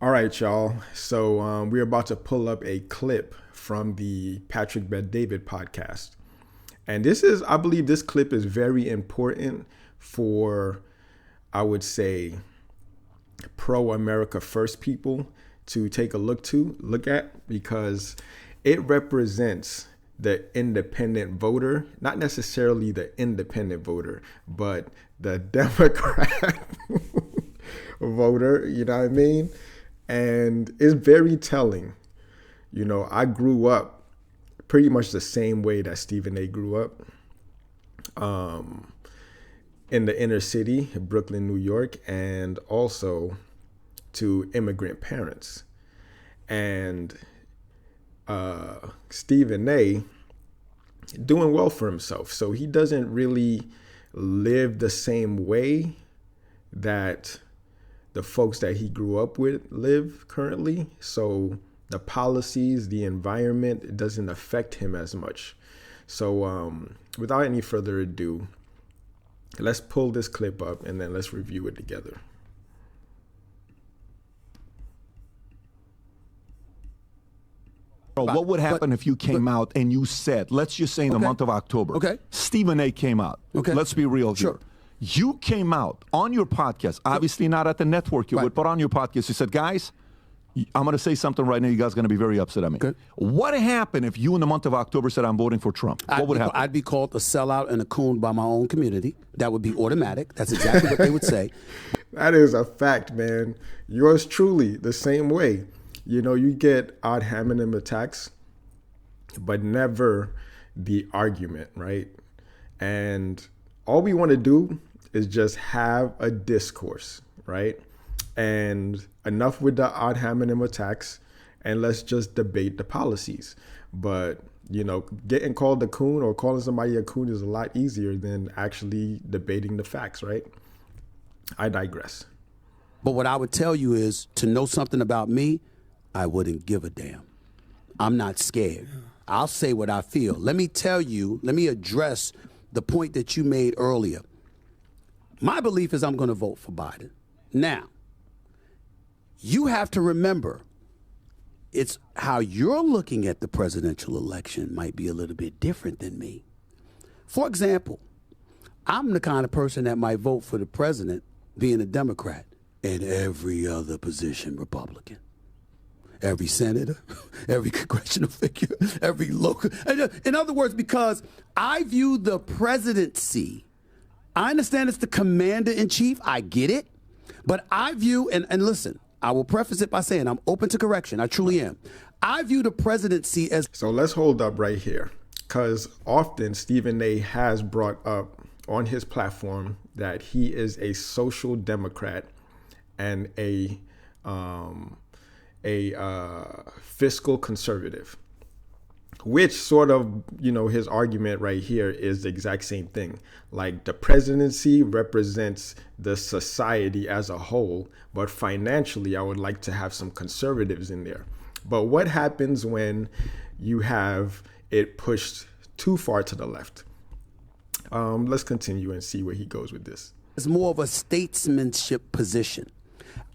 All right, y'all. So we're about to pull up a clip from the Patrick Bet-David podcast. And I believe this clip is very important for, I would say, pro-America First people to take a look at, because it represents the independent voter, not necessarily the independent voter, but the Democrat voter, you know what I mean? And it's very telling. You know, I grew up pretty much the same way that Stephen A. grew up, in the inner city, Brooklyn, New York, and also to immigrant parents. And Stephen A. doing well for himself. So he doesn't really live the same way that the folks that he grew up with live currently. So the policies, the environment, it doesn't affect him as much. So without any further ado, let's pull this clip up and then let's review it together. What would happen if you came out and you said, let's just say in the month of October, Stephen A. came out. Let's be real here. You came out on your podcast, obviously not at the network you would, but on your podcast, you said, guys, I'm going to say something right now. You guys are going to be very upset at me. What happened if you in the month of October said, I'm voting for Trump? What would happen? I'd be called a sellout and a coon by my own community. That would be automatic. That's exactly what they would say. That is a fact, man. Yours truly, the same way. You know, you get ad hominem attacks, but never the argument, right? And all we want to do is just have a discourse, right? And enough with the ad hominem attacks, and let's just debate the policies. But, you know, getting called a coon or calling somebody a coon is a lot easier than actually debating the facts, right? I digress. But what I would tell you is, to know something about me, I wouldn't give a damn. I'm not scared. I'll say what I feel. Let me address the point that you made earlier. My belief is I'm going to vote for Biden. Now, you have to remember, it's how you're looking at the presidential election might be a little bit different than me. For example, I'm the kind of person that might vote for the president being a Democrat and every other position Republican. Every senator, every congressional figure, every local. In other words, because I view the presidency, I understand it's the commander-in-chief, I get it, but I view, and listen, I will preface it by saying I'm open to correction, I truly am. I view the presidency as... So let's hold up right here, because often Stephen A. has brought up on his platform that he is a social democrat and a fiscal conservative, which sort of, you know, his argument right here is the exact same thing. Like, the presidency represents the society as a whole, but financially, I would like to have some conservatives in there. But what happens when you have it pushed too far to the left? Let's continue and see where he goes with this. It's more of a statesmanship position.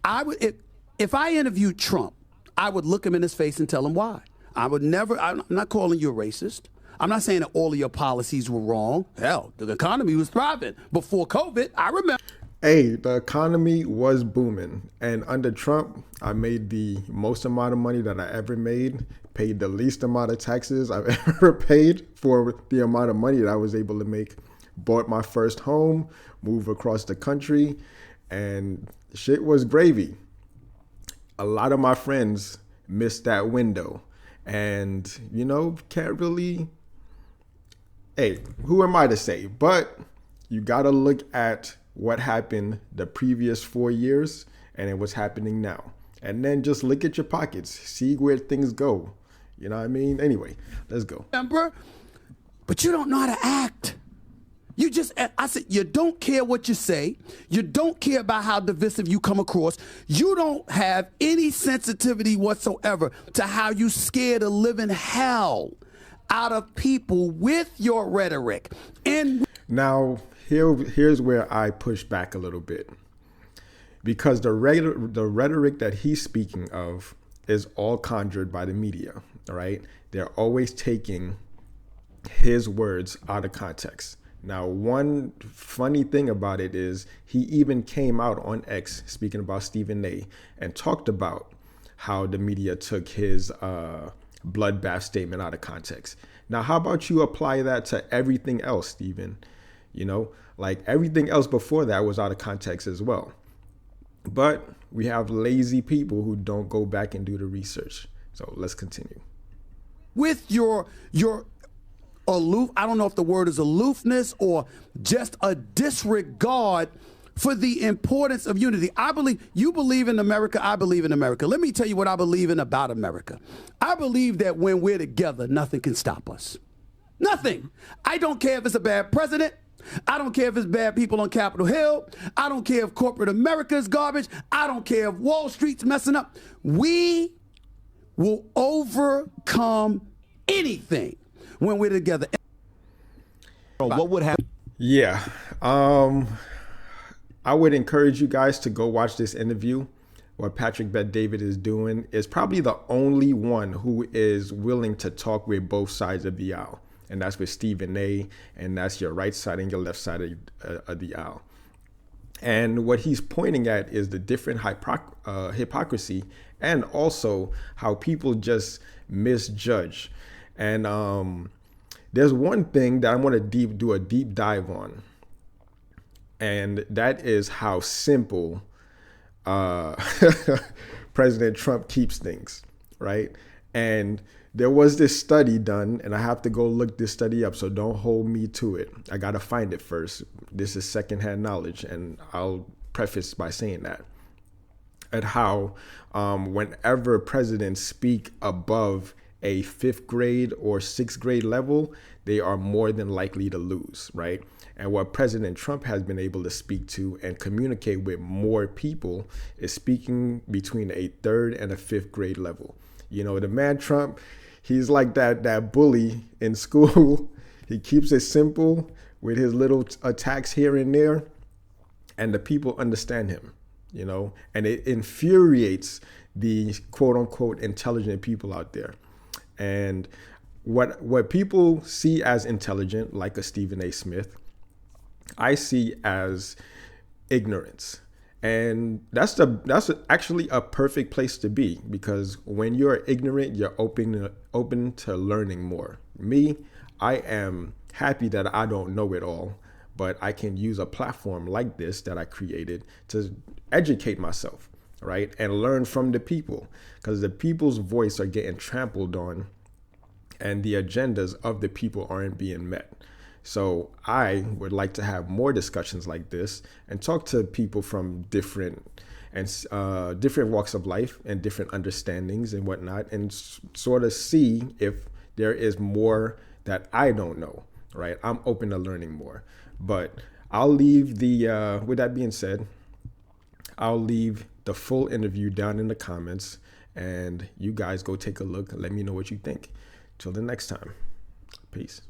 If I interviewed Trump, I would look him in his face and tell him why. I'm not calling you a racist. I'm not saying that all of your policies were wrong. Hell, the economy was thriving before COVID. I remember. Hey, the economy was booming. And under Trump, I made the most amount of money that I ever made, paid the least amount of taxes I've ever paid for the amount of money that I was able to make. Bought my first home, moved across the country, and shit was gravy. A lot of my friends missed that window, and, you know, can't really, hey, who am I to say? But you got to look at what happened the previous 4 years and then what's happening now. And then just look at your pockets, see where things go. You know what I mean? Anyway, let's go. But you don't know how to act. I said, you don't care what you say. You don't care about how divisive you come across. You don't have any sensitivity whatsoever to how you scare the living hell out of people with your rhetoric. And now, here's where I push back a little bit. because the rhetoric that he's speaking of is all conjured by the media, all right? They're always taking his words out of context. Now, one funny thing about it is he even came out on X speaking about Stephen A. and talked about how the media took his bloodbath statement out of context. Now, how about you apply that to everything else, Stephen? You know, like everything else before that was out of context as well. But we have lazy people who don't go back and do the research. So let's continue. With your aloof, I don't know if the word is aloofness or just a disregard for the importance of unity. You believe in America, I believe in America. Let me tell you what I believe in about America. I believe that when we're together, nothing can stop us. Nothing. I don't care if it's a bad president. I don't care if it's bad people on Capitol Hill. I don't care if corporate America is garbage. I don't care if Wall Street's messing up. We will overcome anything when we're together. What would happen? Yeah. I would encourage you guys to go watch this interview. What Patrick Bet-David is doing is probably the only one who is willing to talk with both sides of the aisle. And that's with Stephen A. And that's your right side and your left side of the aisle. And what he's pointing at is the different hypocrisy and also how people just misjudge. And there's one thing that I want to do a deep dive on. And that is how simple President Trump keeps things, right? And there was this study done, and I have to go look this study up, so don't hold me to it. I got to find it first. This is secondhand knowledge, and I'll preface by saying that. At how whenever presidents speak above a 5th grade or 6th grade level, they are more than likely to lose, right? And what President Trump has been able to speak to and communicate with more people is speaking between a 3rd and a 5th grade level. You know, the man Trump, he's like that bully in school. He keeps it simple with his little attacks here and there, and the people understand him, you know, and it infuriates the quote unquote intelligent people out there. And what people see as intelligent, like a Stephen A. Smith, I see as ignorance. And that's actually a perfect place to be, because when you're ignorant, you're open to learning more. Me, I am happy that I don't know it all, but I can use a platform like this that I created to educate myself, right? And learn from the people, because the people's voice are getting trampled on and the agendas of the people aren't being met. So I would like to have more discussions like this and talk to people from different walks of life and different understandings and whatnot, and sort of see if there is more that I don't know, right? I'm open to learning more. But I'll leave with that being said, I'll leave the full interview down in the comments, and you guys go take a look and let me know what you think. Till the next time, peace.